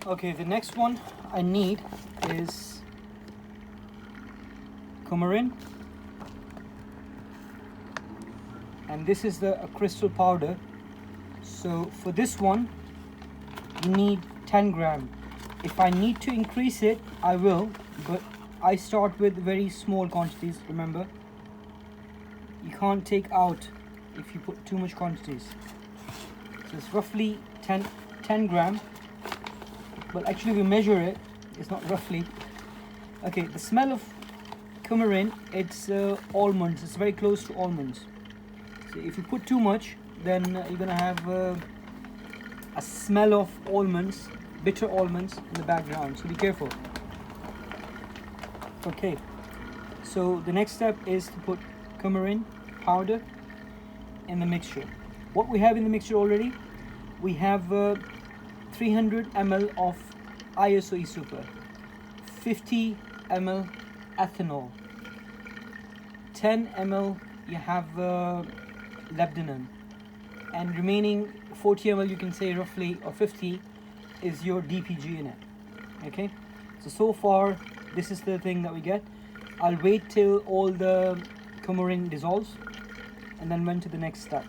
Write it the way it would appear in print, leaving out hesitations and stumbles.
Okay, the next one I need is coumarin, and this is a crystal powder. So for this one you need 10 gram. If I need to increase it, I will, but I start with very small quantities. Remember, you can't take out if you put too much quantities. So it's roughly 10 gram, but actually we measure it, it's not roughly. Okay, the smell of coumarin, it's almonds, it's very close to almonds. So if you put too much, then you're gonna have a smell of almonds, bitter almonds in the background, so be careful. Okay, so the next step is to put coumarin powder in the mixture. What we have in the mixture already, we have 300 ml of ISO super, 50 ml ethanol, 10 ml you have labdanum, and remaining 40 ml, you can say roughly, or 50, is your DPG in it. Okay, so far this is the thing that we get. I'll wait till all the coumarin dissolves and then went to the next step.